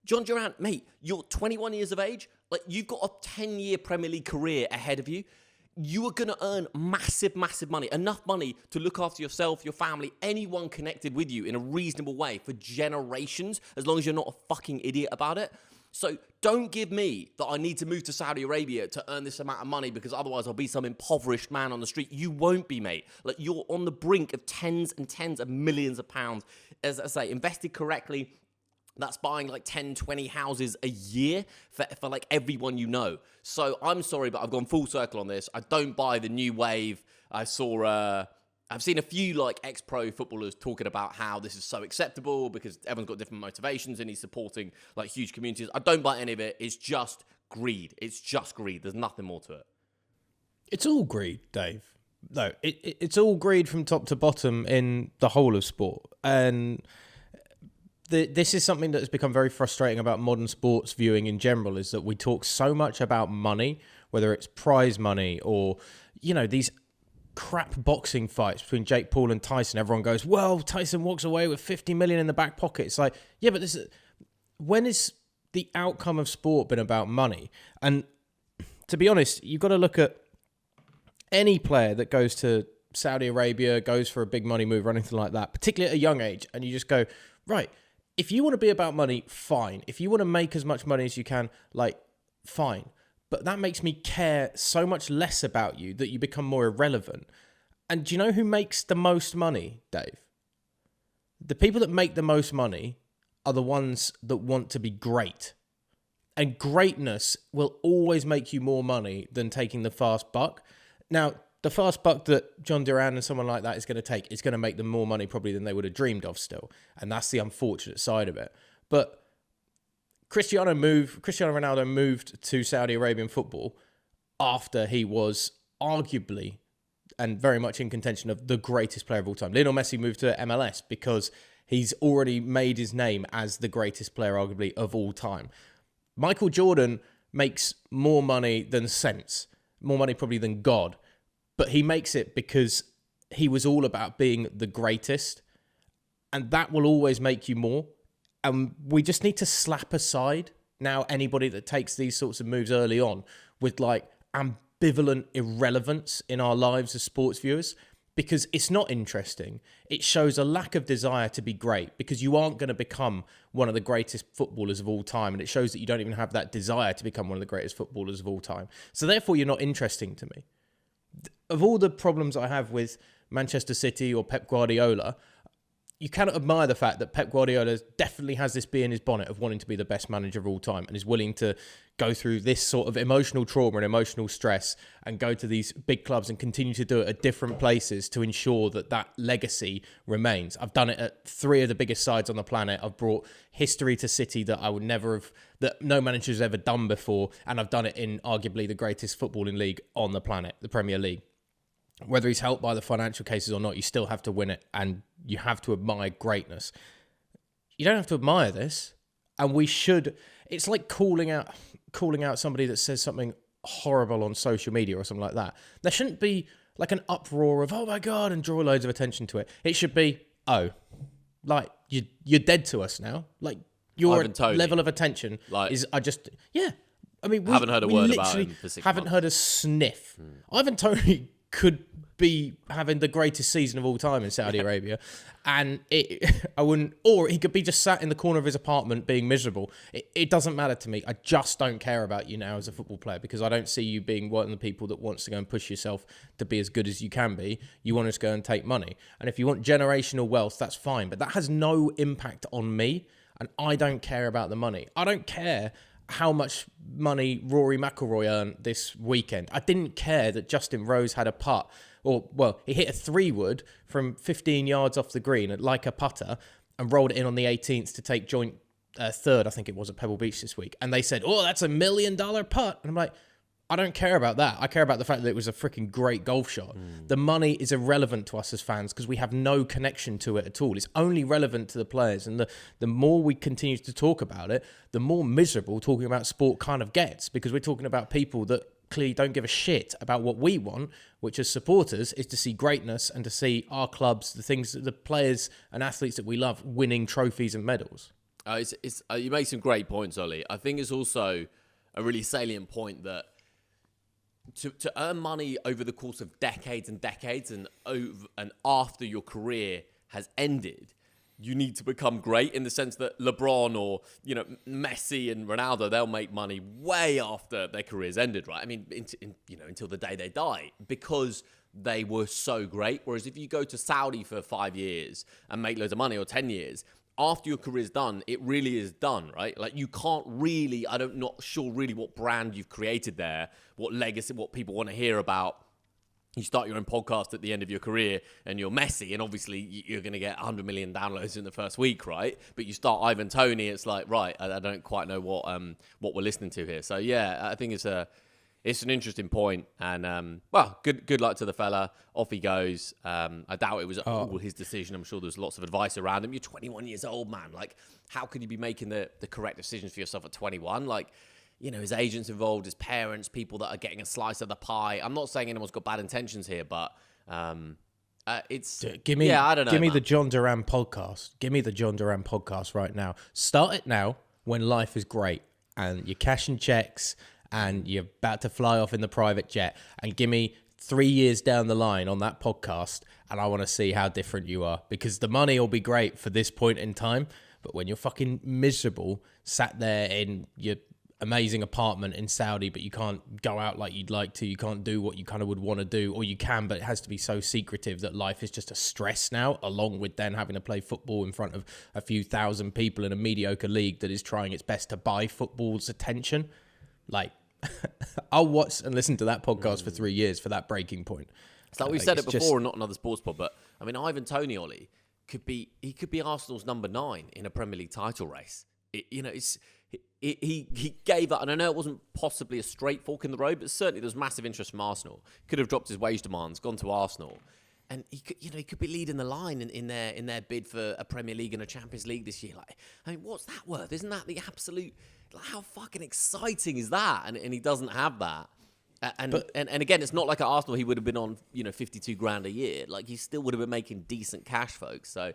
John Duran, mate, you're 21 years of age. Like, you've got a 10-year Premier League career ahead of you. You are going to earn massive, massive money. Enough money to look after yourself, your family, anyone connected with you in a reasonable way for generations, as long as you're not a fucking idiot about it. So don't give me that I need to move to Saudi Arabia to earn this amount of money because otherwise I'll be some impoverished man on the street. You won't be, mate. Like, you're on the brink of tens and tens of millions of pounds. As I say, invested correctly, that's buying like 10, 20 houses a year for like everyone you know. So I'm sorry, but I've gone full circle on this. I don't buy the new wave. I've seen a few like ex-pro footballers talking about how this is so acceptable because everyone's got different motivations and he's supporting like huge communities. I don't buy any of it. It's just greed. It's just greed. There's nothing more to it. It's all greed, Dave. No, it's all greed from top to bottom in the whole of sport. And this is something that has become very frustrating about modern sports viewing in general, is that we talk so much about money, whether it's prize money or, you know, these crap boxing fights between Jake Paul and Tyson. Everyone goes, well, Tyson walks away with 50 million in the back pocket. It's like, yeah, but when is the outcome of sport been about money? And to be honest, you've got to look at any player that goes to Saudi Arabia, goes for a big money move or anything like that, particularly at a young age, and you just go, right, if you want to be about money, fine. If you want to make as much money as you can, like, fine. But that makes me care so much less about you that you become more irrelevant. And do you know who makes the most money, Dave? The people that make the most money are the ones that want to be great. And greatness will always make you more money than taking the fast buck. Now, the fast buck that John Duran and someone like that is going to take is going to make them more money probably than they would have dreamed of still. And that's the unfortunate side of it. But Cristiano Ronaldo moved to Saudi Arabian football after he was arguably and very much in contention of the greatest player of all time. Lionel Messi moved to MLS because he's already made his name as the greatest player arguably of all time. Michael Jordan makes more money than sense, more money probably than God. But he makes it because he was all about being the greatest. And that will always make you more. And we just need to slap aside now anybody that takes these sorts of moves early on with like ambivalent irrelevance in our lives as sports viewers, because it's not interesting. It shows a lack of desire to be great because you aren't going to become one of the greatest footballers of all time. And it shows that you don't even have that desire to become one of the greatest footballers of all time. So therefore, you're not interesting to me. Of all the problems I have with Manchester City or Pep Guardiola, you cannot admire the fact that Pep Guardiola definitely has this bee in his bonnet of wanting to be the best manager of all time and is willing to go through this sort of emotional trauma and emotional stress and go to these big clubs and continue to do it at different places to ensure that that legacy remains. I've done it at 3 of the biggest sides on the planet. I've brought history to City that I would never have, that no manager's ever done before. And I've done it in arguably the greatest footballing league on the planet, the Premier League. Whether he's helped by the financial cases or not, you still have to win it and you have to admire greatness. You don't have to admire this, and we should. It's like calling out somebody that says something horrible on social media or something like that. There shouldn't be like an uproar of, oh my God, and draw loads of attention to it. It should be, oh, like you're dead to us now. Like your level of attention is, yeah. I mean, we haven't heard a word about him for 6 months. Haven't heard a sniff. Ivan Toney could be having the greatest season of all time in Saudi Arabia, and I wouldn't, or he could be just sat in the corner of his apartment being miserable. It doesn't matter to me. I just don't care about you now as a football player because I don't see you being one of the people that wants to go and push yourself to be as good as you can be. You want to just go and take money, and if you want generational wealth, that's fine, but that has no impact on me, and I don't care about the money. I don't care how much money Rory McIlroy earned this weekend. I didn't care that Justin Rose had a putt, he hit a 3-wood from 15 yards off the green like a putter and rolled it in on the 18th to take joint third, I think it was, at Pebble Beach this week. And they said, oh, that's $1 million putt. And I'm like, I don't care about that. I care about the fact that it was a freaking great golf shot. The money is irrelevant to us as fans because we have no connection to it at all. It's only relevant to the players. And the more we continue to talk about it, the more miserable talking about sport kind of gets, because we're talking about people that clearly don't give a shit about what we want, which as supporters is to see greatness and to see our clubs, the things that the players and athletes that we love winning trophies and medals. You make some great points, Ollie. I think it's also a really salient point that to earn money over the course of decades and decades and after your career has ended, you need to become great in the sense that LeBron or, Messi and Ronaldo, they'll make money way after their careers ended, right? I mean, until the day they die, because they were so great. Whereas if you go to Saudi for 5 years and make loads of money, or 10 years, after your career's done, it really is done, right? Like, you can't really, not sure really what brand you've created there, what legacy, what people want to hear about. You start your own podcast at the end of your career and you're Messi, and obviously you're going to get 100 million downloads in the first week, right? But you start Ivan Toney, it's like, right, I don't quite know what we're listening to here. So yeah, I think it's an interesting point, and good luck to the fella. Off he goes. I doubt it was all his decision. I'm sure there's lots of advice around him. You're 21 years old, man. Like, how could you be making the correct decisions for yourself at 21? Like, his agents involved, his parents, people that are getting a slice of the pie. I'm not saying anyone's got bad intentions here, but it's... I don't know, Give me the John Duran podcast. Give me the John Duran podcast right now. Start it now when life is great and you're cashing checks and you're about to fly off in the private jet, and give me 3 years down the line on that podcast, and I want to see how different you are, because the money will be great for this point in time, but when you're fucking miserable, sat there in your amazing apartment in Saudi, but you can't go out like you'd like to, you can't do what you kind of would want to do, or you can, but it has to be so secretive that life is just a stress now, along with then having to play football in front of a few thousand people in a mediocre league that is trying its best to buy football's attention. Like, I'll watch and listen to that podcast for 3 years for that breaking point. It's like we've said it before, and not another sports pod, but I mean, Ivan Toney, Ollie, could be Arsenal's number 9 in a Premier League title race. He gave up, and I know it wasn't possibly a straight fork in the road, but certainly there's massive interest from Arsenal. Could have dropped his wage demands, gone to Arsenal, and he could be leading the line in their bid for a Premier League and a Champions League this year. Like, I mean, what's that worth? Isn't that the absolute? Like, how fucking exciting is that? And he doesn't have that. And again, it's not like at Arsenal he would have been on 52 grand a year. Like, he still would have been making decent cash, folks. So